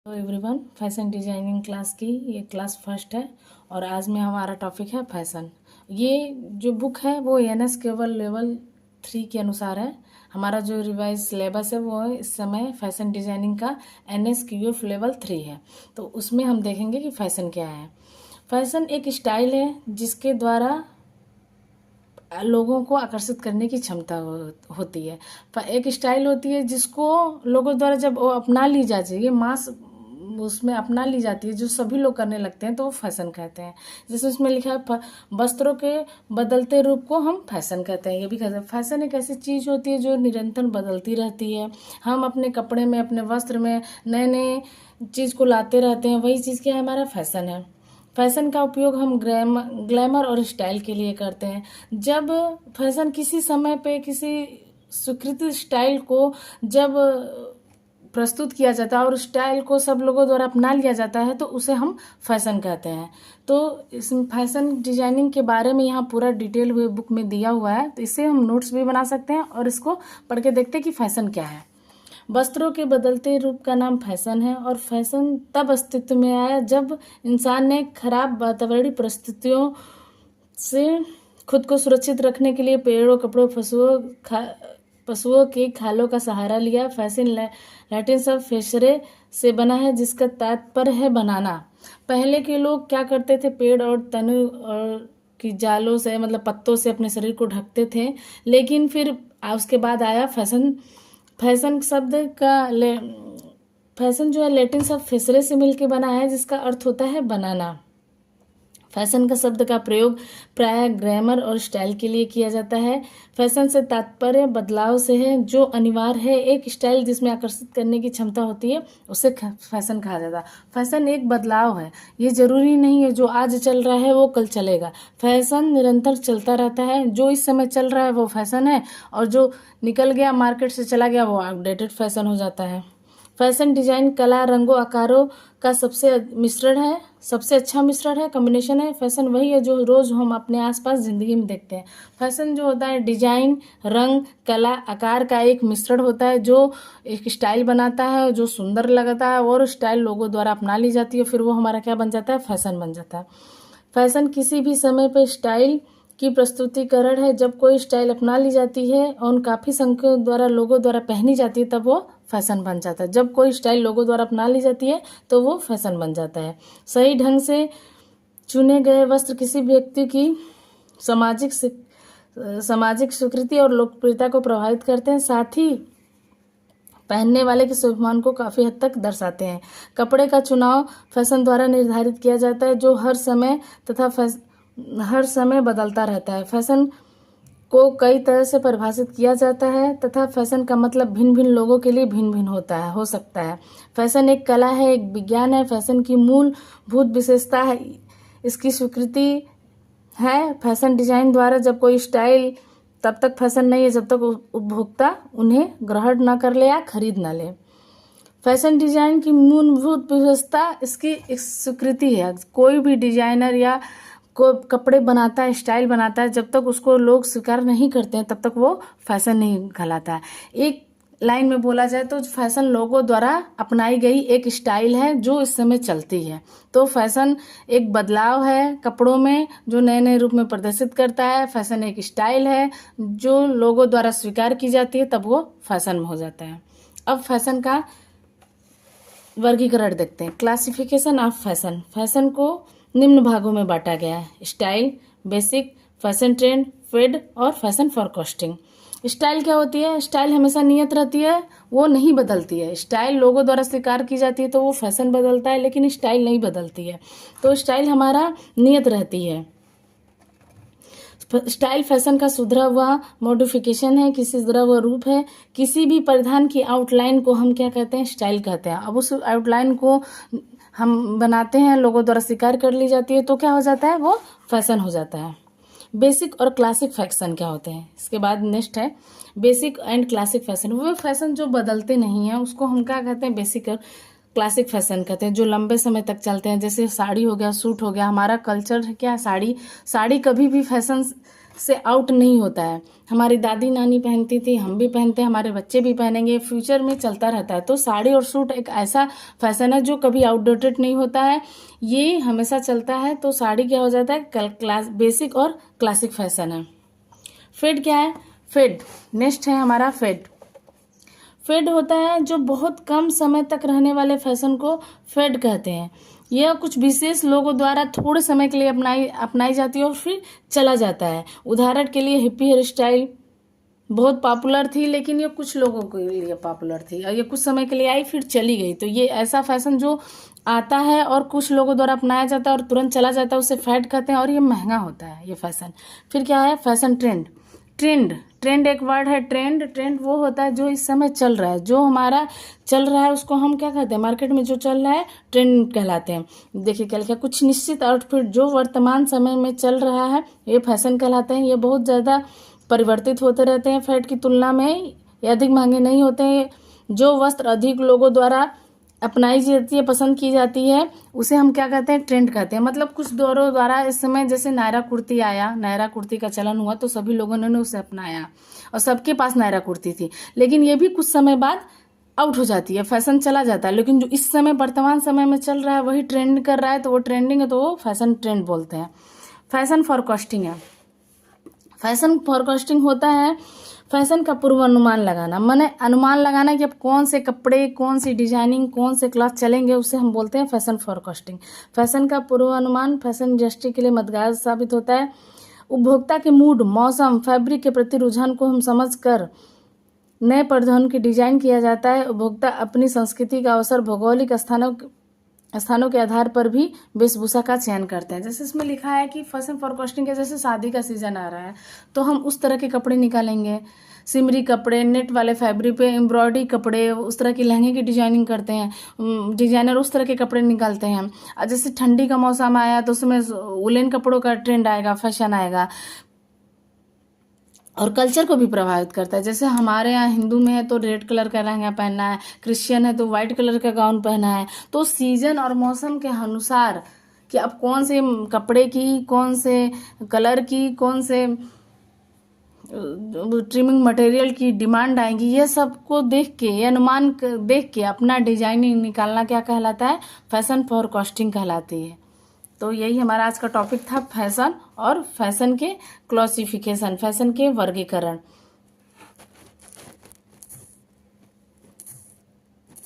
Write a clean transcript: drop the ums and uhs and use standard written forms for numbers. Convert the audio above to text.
Hello everyone, fashion designing class की ये class first है और आज में हमारा टॉपिक है फैशन। ये जो बुक है वो एनएस केवल लेवल 3 के अनुसार है। हमारा जो रिवाइज सिलेबस है वो इस समय फैशन डिजाइनिंग का एनएस क्यूएफ लेवल 3 है। तो उसमें हम देखेंगे कि फैशन क्या है। फैशन एक स्टाइल है जिसके द्वारा लोगों को आकर्षित करने की क्षमता होती है। एक स्टाइल होती है जिसको लोगों द्वारा जब वो अपना ली जाती है, ये मास उसमें अपना ली जाती है, जो सभी लोग करने लगते हैं तो वो फैशन कहते हैं। जैसे उसमें लिखा है वस्त्रों के बदलते रूप को हम फैशन कहते हैं। ये भी कहते हैं फैशन एक ऐसी चीज़ होती है जो निरंतर बदलती रहती है। हम अपने कपड़े में, अपने वस्त्र में नए नए चीज़ को लाते रहते हैं, वही चीज़ क्या है, हमारा फैशन है। फैशन का उपयोग हम ग्लैमर और स्टाइल के लिए करते हैं। जब फैशन किसी समय पे किसी स्वीकृत स्टाइल को जब प्रस्तुत किया जाता है और स्टाइल को सब लोगों द्वारा अपना लिया जाता है तो उसे हम फैशन कहते हैं। तो इस फैशन डिजाइनिंग के बारे में यहाँ पूरा डिटेल हुए बुक में दिया हुआ है, तो इससे हम नोट्स भी बना सकते हैं और इसको पढ़ के देखते हैं कि फैशन क्या है। वस्त्रों के बदलते रूप का नाम फैशन है और फैशन तब अस्तित्व में आया जब इंसान ने खराब वातावरणीय परिस्थितियों से खुद को सुरक्षित रखने के लिए पेड़ों, कपड़ों, पशुओं के खालों का सहारा लिया। फैशन लैटिन शब्द फेसरे से बना है जिसका तात्पर्य है बनाना। पहले के लोग क्या करते थे, पेड़ और तने और की जालों से मतलब पत्तों से अपने शरीर को ढकते थे, लेकिन फिर उसके बाद आया फैशन। फैशन शब्द का फैशन जो है लैटिन शब्द फेसरे से मिलकर बना है जिसका अर्थ होता है बनाना। फैशन का शब्द का प्रयोग प्रायः ग्रामर और स्टाइल के लिए किया जाता है। फैशन से तात्पर्य बदलाव से है, जो अनिवार्य है। एक स्टाइल जिसमें आकर्षित करने की क्षमता होती है उसे फैशन कहा जाता है। फैशन एक बदलाव है, ये जरूरी नहीं है जो आज चल रहा है वो कल चलेगा। फैशन निरंतर चलता रहता है। जो इस समय चल रहा है वो फैशन है और जो निकल गया, मार्केट से चला गया, वो आउटडेटेड फैशन हो जाता है। फैशन डिजाइन कला, रंगों, आकारों का सबसे मिश्रण है, सबसे अच्छा मिश्रण है, कॉम्बिनेशन है। फैशन वही है जो रोज हम अपने आसपास जिंदगी में देखते हैं। फैशन जो होता है डिजाइन, रंग, कला, आकार का एक मिश्रण होता है जो एक स्टाइल बनाता है, जो सुंदर लगता है और स्टाइल लोगों द्वारा अपना ली जाती है, फिर वो हमारा क्या बन जाता है, फैशन बन जाता है। फैशन किसी भी समय पर स्टाइल की प्रस्तुतिकरण है। जब कोई स्टाइल अपना ली जाती है और काफ़ी संख्याओं द्वारा लोगों द्वारा पहनी जाती है तब वो फैशन बन जाता है। जब कोई स्टाइल लोगों द्वारा अपना ली जाती है तो वो फैशन बन जाता है। सही ढंग से चुने गए वस्त्र किसी व्यक्ति की सामाजिक स्वीकृति और लोकप्रियता को प्रभावित करते हैं, साथ ही पहनने वाले के स्वाभिमान को काफ़ी हद तक दर्शाते हैं। कपड़े का चुनाव फैशन द्वारा निर्धारित किया जाता है जो हर समय बदलता रहता है। फैशन को कई तरह से परिभाषित किया जाता है तथा फैशन का मतलब भिन्न भिन्न लोगों के लिए भिन्न भिन्न हो सकता है। फैशन एक कला है, एक विज्ञान है। फैशन की मूलभूत विशेषता है इसकी स्वीकृति है। फैशन डिजाइन द्वारा जब कोई स्टाइल तब तक फैशन नहीं है जब तक उपभोक्ता उन्हें ग्रहण न कर ले या खरीद न ले। फैशन डिजाइन की मूलभूत विशेषता इसकी स्वीकृति है। कोई भी डिजाइनर या को कपड़े बनाता है, स्टाइल बनाता है, जब तक उसको लोग स्वीकार नहीं करते हैं तब तक वो फैशन नहीं कहलाता है। एक लाइन में बोला जाए तो फैशन लोगों द्वारा अपनाई गई एक स्टाइल है जो इस समय चलती है। तो फैशन एक बदलाव है कपड़ों में जो नए नए रूप में प्रदर्शित करता है। फैशन एक स्टाइल है जो लोगों द्वारा स्वीकार की जाती है, तब वो फैशन में हो जाता है। अब फैशन का वर्गीकरण देखते हैं। Classification of fashion. फैशन को निम्न भागों में बांटा गया है: style, basic, fashion trend, fad और फैशन फॉर कॉस्टिंग। स्टाइल क्या होती है? स्टाइल हमेशा नियत रहती है, वो नहीं बदलती है। स्टाइल लोगों द्वारा स्वीकार की जाती है तो वो फैशन बदलता है, लेकिन स्टाइल नहीं बदलती है। तो स्टाइल हमारा नियत रहती है। स्टाइल फैशन का सुधरा हुआ मॉडिफिकेशन है, किसी सुधरा हुआ रूप है। किसी भी परिधान की आउटलाइन को हम क्या कहते हैं? स्टाइल कहते हैं। अब उस आउटलाइन को हम बनाते हैं, लोगों द्वारा स्वीकार कर ली जाती है, तो क्या हो जाता है? वो फैशन हो जाता है। बेसिक और क्लासिक फैशन क्या होते हैं? इसके बाद नेक्स्ट है बेसिक एंड क्लासिक फैशन। वो फैशन जो बदलते नहीं हैं उसको हम क्या कहते हैं? बेसिक और क्लासिक फैशन कहते हैं, जो लंबे समय तक चलते हैं। जैसे साड़ी हो गया, सूट हो गया। हमारा कल्चर क्या है? साड़ी कभी भी फैशन से आउट नहीं होता है। हमारी दादी नानी पहनती थी, हम भी पहनते हैं, हमारे बच्चे भी पहनेंगे, फ्यूचर में चलता रहता है। तो साड़ी और सूट एक ऐसा फैशन है जो कभी आउटडेटेड नहीं होता है, ये हमेशा चलता है। तो साड़ी क्या हो जाता है, क्लास बेसिक और क्लासिक फैशन है। फेड क्या है, फेड नेक्स्ट है हमारा फेड। फेड होता है जो बहुत कम समय तक रहने वाले फैशन को फेड कहते हैं। यह कुछ विशेष लोगों द्वारा थोड़े समय के लिए अपनाई जाती है और फिर चला जाता है। उदाहरण के लिए हिप्पी हेयर स्टाइल बहुत पॉपुलर थी, लेकिन ये कुछ लोगों के लिए पॉपुलर थी और ये कुछ समय के लिए आई फिर चली गई। तो ये ऐसा फैशन जो आता है और कुछ लोगों द्वारा अपनाया जाता है और तुरंत चला जाता है, उसे फेड कहते हैं और ये महंगा होता है ये फैशन। फिर क्या है, फैशन ट्रेंड। ट्रेंड एक वर्ड है। ट्रेंड वो होता है जो इस समय चल रहा है, जो हमारा चल रहा है उसको हम क्या कहते हैं, मार्केट में जो चल रहा है ट्रेंड कहलाते हैं। देखिए क्या लिखा, कुछ निश्चित आउटफिट जो वर्तमान समय में चल रहा है ये फैशन कहलाते हैं। ये बहुत ज़्यादा परिवर्तित होते रहते हैं, फैट की तुलना में ये अधिक महंगे नहीं होते हैं। जो वस्त्र अधिक लोगों द्वारा अपनाई जाती है, पसंद की जाती है, उसे हम क्या कहते हैं, ट्रेंड कहते हैं। मतलब कुछ दौरों द्वारा इस समय जैसे नायरा कुर्ती आया, नायरा कुर्ती का चलन हुआ तो सभी लोगों ने उसे अपनाया और सबके पास नायरा कुर्ती थी, लेकिन ये भी कुछ समय बाद आउट हो जाती है, फैशन चला जाता है। लेकिन जो इस समय वर्तमान समय में चल रहा है वही ट्रेंड कर रहा है, तो वो ट्रेंडिंग है, तो वो फैशन ट्रेंड बोलते हैं। फैशन फॉरकास्टिंग है। फैशन फॉरकास्टिंग होता है फैशन का पूर्वानुमान लगाना, माने अनुमान लगाना कि अब कौन से कपड़े, कौन सी डिजाइनिंग, कौन से क्लॉथ चलेंगे, उसे हम बोलते हैं फैशन फॉरकास्टिंग। फैशन का पूर्वानुमान फैशन इंडस्ट्री के लिए मददगार साबित होता है। उपभोक्ता के मूड, मौसम, फैब्रिक के प्रति रुझान को हम समझकर नए परिधान की डिजाइन किया जाता है। उपभोक्ता अपनी संस्कृति का अवसर, भौगोलिक स्थानों के आधार पर भी वेशभूषा का चयन करते हैं। जैसे इसमें लिखा है कि फैशन फॉरकास्टिंग के जैसे शादी का सीजन आ रहा है तो हम उस तरह के कपड़े निकालेंगे, सिमरी कपड़े, नेट वाले फैब्रिक पे एम्ब्रॉयडरी कपड़े, उस तरह की लहंगे की डिजाइनिंग करते हैं, डिजाइनर उस तरह के कपड़े निकालते हैं। और जैसे ठंडी का मौसम आया तो उसमें वुलन कपड़ों का ट्रेंड आएगा, फैशन आएगा और कल्चर को भी प्रभावित करता है। जैसे हमारे यहाँ हिंदू में है तो रेड कलर का लहंगा पहनना है, क्रिश्चियन है तो वाइट कलर का गाउन पहना है। तो सीजन और मौसम के अनुसार कि अब कौन से कपड़े की, कौन से कलर की, कौन से ट्रिमिंग मटेरियल की डिमांड आएगी, ये सब को देख के, ये अनुमान देख के अपना डिजाइनिंग निकालना क्या कहलाता है, फैशन फॉरकास्टिंग कहलाती है। तो यही हमारा आज का टॉपिक था, फैशन और फैशन के क्लासिफिकेशन, फैशन के वर्गीकरण।